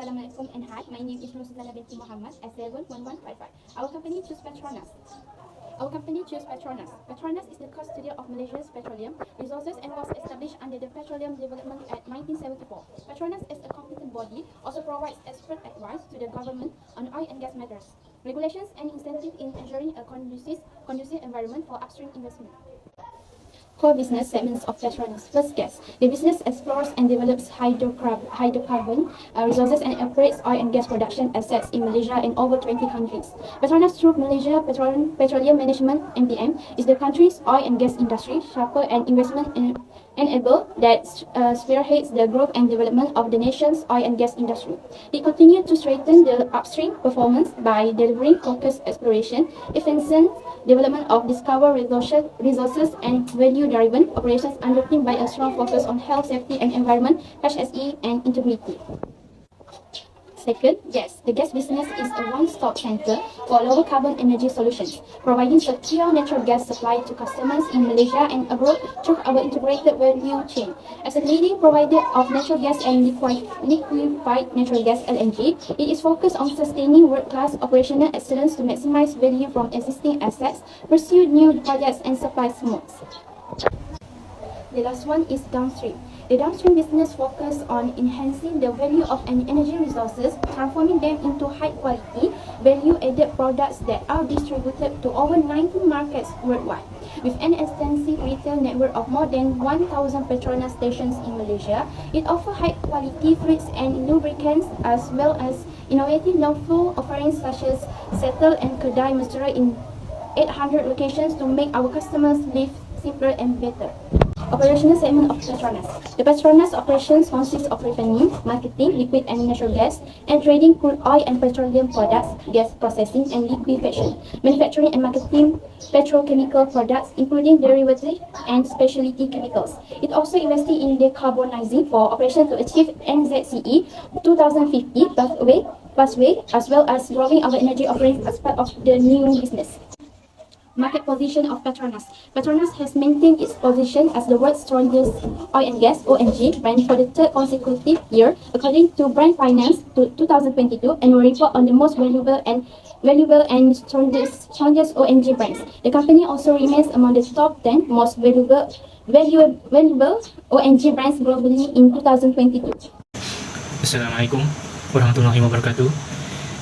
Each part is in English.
Assalamualaikum and hi. My name is Rosuzana binti Muhammad, S71155. Our company choose Petronas. Petronas is the custodian of Malaysia's petroleum resources and was established under the Petroleum Development Act 1974. Petronas is a competent body, also provides expert advice to the government on oil and gas matters, regulations and incentives in ensuring a conducive environment for upstream investment. Core business segments of Petronas. First, gas. The business explores and develops hydrocarbon resources and operates oil and gas production assets in Malaysia and over 20 countries. Petronas, through Malaysia Petroleum Management (MPM), is the country's oil and gas industry sharper and investment enable that spearheads the growth and development of the nation's oil and gas industry. It continued to strengthen the upstream performance by delivering focused exploration, efficient development of discovered resources and value-driven operations underpinned by a strong focus on health, safety and environment, HSE and integrity. Second, gas. The gas business is a one-stop center for lower carbon energy solutions, providing secure natural gas supply to customers in Malaysia and abroad through our integrated value chain. As a leading provider of natural gas and liquefied natural gas (LNG), it is focused on sustaining world-class operational excellence to maximize value from existing assets, pursue new projects and supply modes. The last one is downstream. The downstream business focuses on enhancing the value of energy resources, transforming them into high-quality, value-added products that are distributed to over 90 markets worldwide. With an extensive retail network of more than 1,000 Petronas stations in Malaysia, it offers high-quality fluids and lubricants as well as innovative non-fuel offerings such as Settle and Kedai Mesra in 800 locations to make our customers live simpler and better. Operational segment of Petronas. The Petronas operations consists of refining, marketing, liquid and natural gas, and trading crude oil and petroleum products, gas processing and liquefaction, manufacturing and marketing petrochemical products, including derivatives and specialty chemicals. It also invested in decarbonizing for operation to achieve NZCE 2050 pathway, as well as growing our energy offerings as part of the new business. Market position of Petronas. Petronas has maintained its position as the world's strongest oil and gas (ONG) brand for the third consecutive year, according to Brand Finance 2022 annual report on the most valuable and strongest ONG brands. The company also remains among the top 10 most valuable ONG brands globally in 2022. Assalamualaikum warahmatullahi wabarakatuh.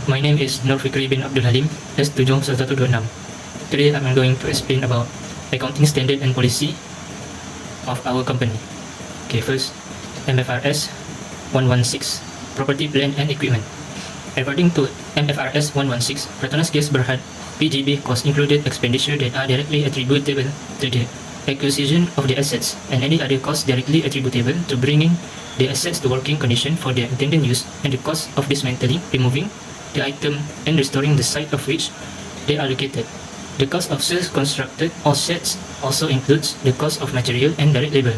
My name is Nur Fikri bin Abdul Halim, S71126. Today I'm going to explain about accounting standard and policy of our company. Okay, first, MFRS 116, Property, Plant and Equipment. According to MFRS 116, Petronas Gas Berhad PGB costs included expenditure that are directly attributable to the acquisition of the assets and any other costs directly attributable to bringing the assets to working condition for their intended use, and the cost of dismantling, removing the item and restoring the site of which they are located. The cost of sales constructed assets also includes the cost of material and direct labor.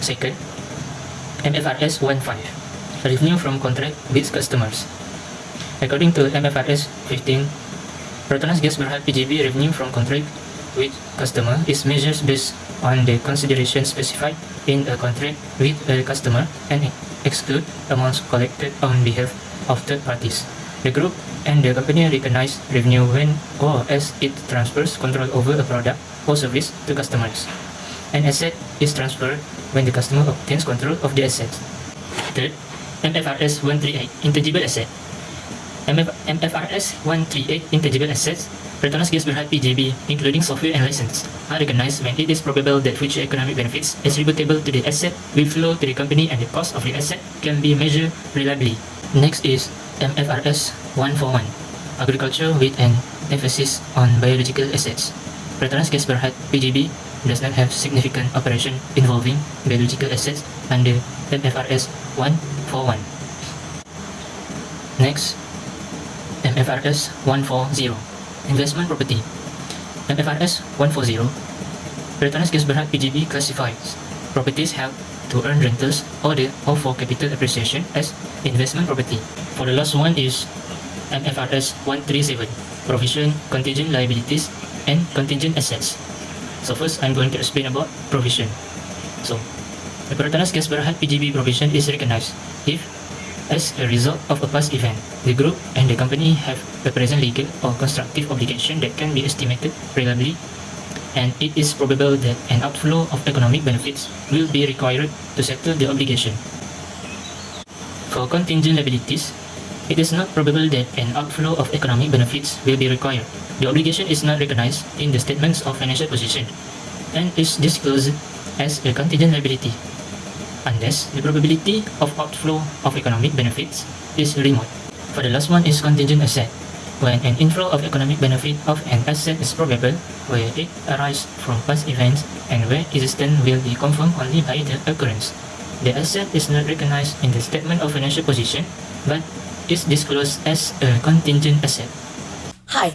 Second, MFRS 15, Revenue from Contract with Customers. According to MFRS 15, Petronas Gas Berhad PGB revenue from contract with customer is measured based on the consideration specified in a contract with a customer and exclude amounts collected on behalf of third parties. The group and the company recognize revenue when or as it transfers control over a product or service to customers. An asset is transferred when the customer obtains control of the asset. Third, MFRS 138, Intangible Asset. MFRS 138, Intangible Assets, Petronas Gas Berhad PGB, including software and license, are recognized when it is probable that future economic benefits attributable to the asset will flow to the company and the cost of the asset can be measured reliably. Next is MFRS 141, Agriculture with an emphasis on biological assets. Petronas Gas Berhad PGB does not have significant operation involving biological assets under MFRS 141. Next, MFRS 140, Investment Property. MFRS 140, Petronas Gas Berhad PGB classifies properties held to earn rentals or for capital appreciation as investment property. For the last one is MFRS 137, Provision, Contingent Liabilities and Contingent Assets. So first, I'm going to explain about provision. So, the Petronas Gas Berhad PGB provision is recognized if As a result of a past event, the group and the company have a present legal or constructive obligation that can be estimated reliably, and it is probable that an outflow of economic benefits will be required to settle the obligation. For contingent liabilities, it is not probable that an outflow of economic benefits will be required. The obligation is not recognized in the statements of financial position and is disclosed as a contingent liability, unless the probability of outflow of economic benefits is remote. For the last one is contingent asset, when an inflow of economic benefit of an asset is probable, where it arises from past events and where existence will be confirmed only by the occurrence. The asset is not recognized in the statement of financial position, but is disclosed as a contingent asset. Hi,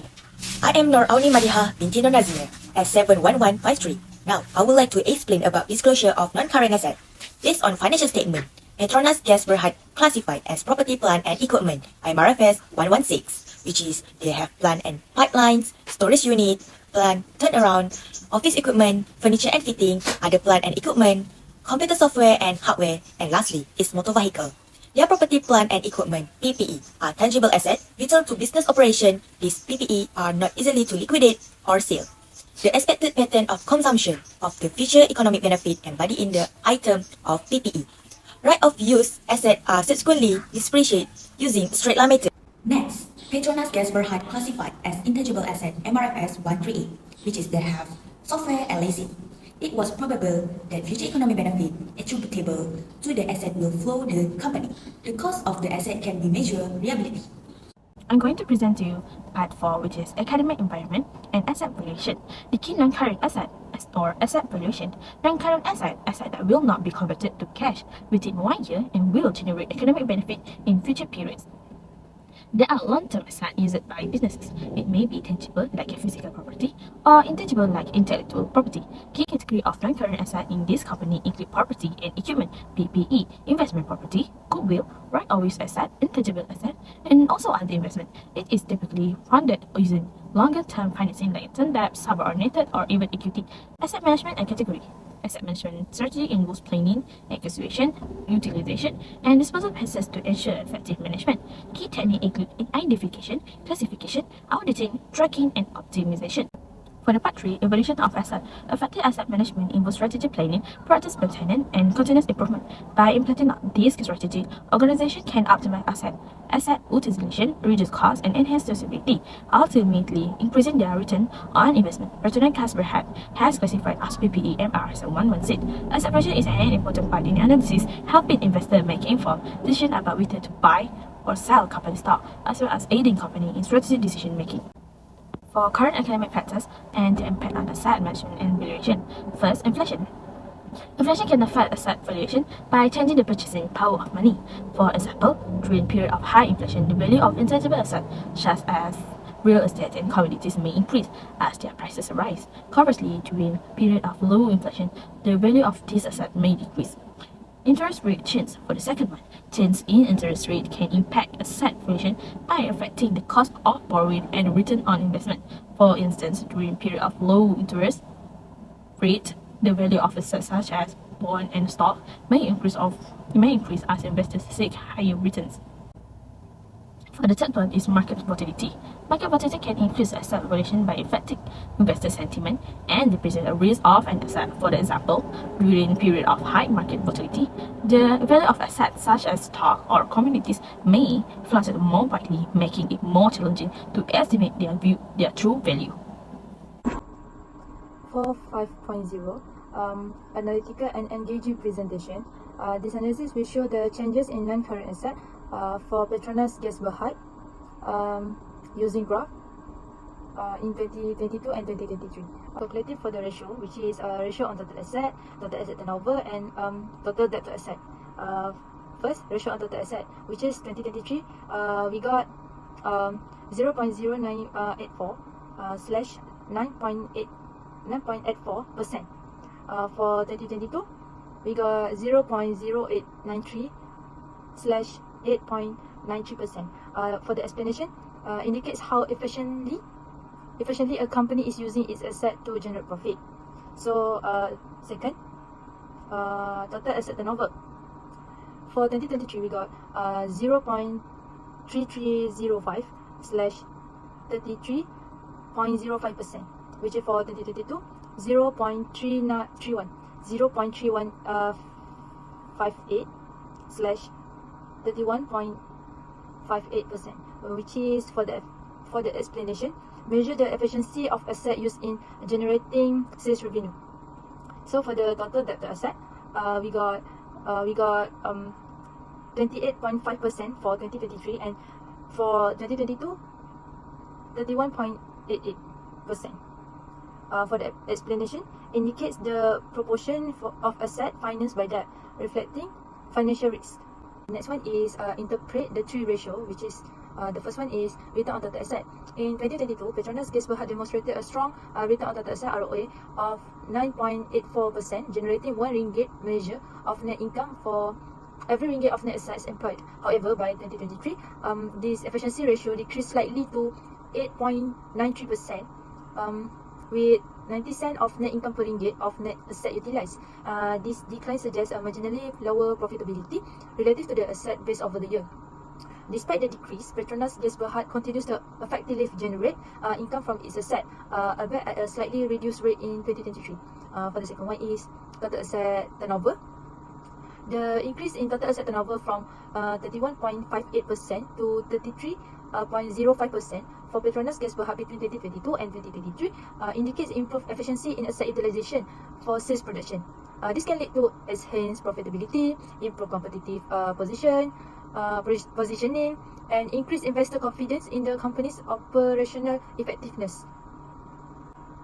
I am Nur Auni Madiha binti Nur Nazir at 71153. Now, I would like to explain about disclosure of non-current asset. Based on financial statement, Petronas Gas Berhad classified as property, plant and equipment MRFS 116, which is they have plant and pipelines, storage unit, plant, turnaround, office equipment, furniture and fitting, other plant and equipment, computer software and hardware, and lastly is motor vehicle. Their property, plant and equipment (PPE) are tangible assets vital to business operation. These PPE are not easily to liquidate or sell. The expected pattern of consumption of the future economic benefit embodied in the item of PPE. Right of use assets are subsequently depreciated using straight line method. Next, Petronas Gas Berhad classified as intangible asset MRFS 138, which is they have software and leasing. It was probable that future economic benefit attributable to the asset will flow the company. The cost of the asset can be measured reliably. I'm going to present to you part 4, which is academic environment and asset valuation. The key non-current asset or asset valuation. Non-current asset that will not be converted to cash within 1 year and will generate economic benefit in future periods. There are long-term assets used by businesses. It may be tangible, like a physical property, or intangible, like intellectual property. Key category of non-current assets in this company include property and equipment, PPE, investment property, goodwill, right-of-use asset, intangible asset, and also other investment. It is typically funded using longer-term financing like term debt, subordinated, or even equity. Asset management and category. Asset management strategy involves planning, acquisition, utilization, and disposal process to ensure effective management. Key techniques include identification, classification, auditing, tracking, and optimization. For the part 3, evaluation of asset. Effective asset management involves strategy planning, practice maintenance, and continuous improvement. By implementing this strategy, organization can optimize asset utilization, reduce costs, and enhance usability, ultimately increasing their return on investment. Petronas Gas Berhad has classified as PPE MRFS 116. Asset valuation is an important part in analysis, helping investors make informed decisions about whether to buy or sell company stock, as well as aiding company in strategic decision making. For current economic factors and the impact on asset management and valuation. First, inflation. Inflation can affect asset valuation by changing the purchasing power of money. For example, during period of high inflation, the value of intangible assets, such as real estate and commodities, may increase as their prices rise. Conversely, during period of low inflation, the value of these assets may decrease. Interest rate change. For the second one, change in interest rate can impact asset valuation by affecting the cost of borrowing and return on investment. For instance, during period of low interest rate, the value of assets such as bond and stock may increase as investors seek higher returns. For the third one is market volatility. Market volatility can increase asset valuation by affecting investor sentiment and represent a risk of an asset. For example, during period of high market volatility, the value of assets such as stock or commodities may fluctuate more widely, making it more challenging to estimate their true value. For 5.0, analytical and engaging presentation. This analysis will show the changes in non-current asset for Petronas Gas Berhad using graph in 2022 and 2023. Calculated for the ratio, which is ratio on total asset turnover, and total debt to asset. First, ratio on total asset, which is 2023, we got 0.0984 slash 9.84%. For 2022, we got 0.0893 slash 8.93%. For the explanation, indicates how efficiently a company is using its asset to generate profit. So second, total asset turnover. for 2023, we got 0.3305 slash 33.05%, which is for 2022 0.3158 slash 31.58%, which is for the explanation. Measure the efficiency of asset used in generating sales revenue. So for the total debt to asset, we got 28.5% for 2023, and for 2022 31.88%. For the explanation, indicates the proportion of asset financed by debt, reflecting financial risk. Next one is interpret the three ratio, which is the first one is return on total asset. In 2022, Petronas Gas Berhad demonstrated a strong return on total asset (ROA) of 9.84%, generating RM1 measure of net income for every ringgit of net assets employed. However, by 2023, this efficiency ratio decreased slightly to 8.93%, with 90 cents of net income per ringgit of net asset utilized. This decline suggests a marginally lower profitability relative to the asset base over the year. Despite the decrease, Petronas Gas Berhad continues to effectively generate income from its asset, albeit at a slightly reduced rate in 2023. For the second one is total asset turnover. The increase in total asset turnover from 31.58% to 33.05% for Petronas Gas Berhad between 2022 and 2023 indicates improved efficiency in asset utilization for sales production. This can lead to enhanced profitability, improved competitive positioning, and increased investor confidence in the company's operational effectiveness.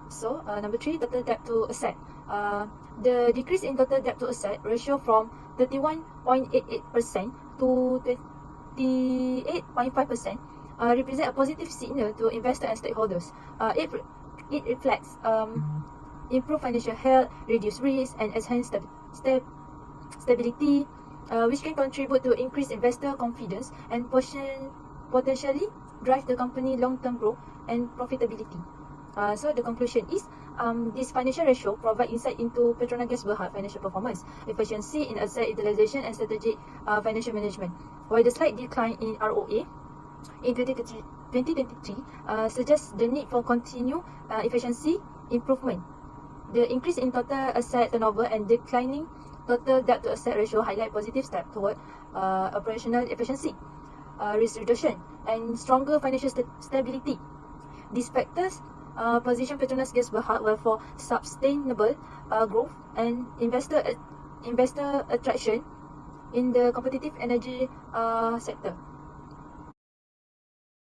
So, number 3, total debt to asset. The decrease in total debt to asset ratio from 31.88% to 28.5% represent a positive signal to investors and stakeholders. It reflects improved financial health, reduced risk, and enhanced stability, which can contribute to increased investor confidence and potentially drive the company long-term growth and profitability. So the conclusion is, this financial ratio provide insight into Petronas Gas Berhad financial performance, efficiency in asset utilization, and strategic financial management. While the slight decline in ROA in 2023 suggests the need for continued efficiency improvement. The increase in total asset turnover and declining total debt to asset ratio highlight positive step toward operational efficiency, risk reduction, and stronger financial stability. These factors position Petronas Gas Berhad well for sustainable growth and investor attraction in the competitive energy sector.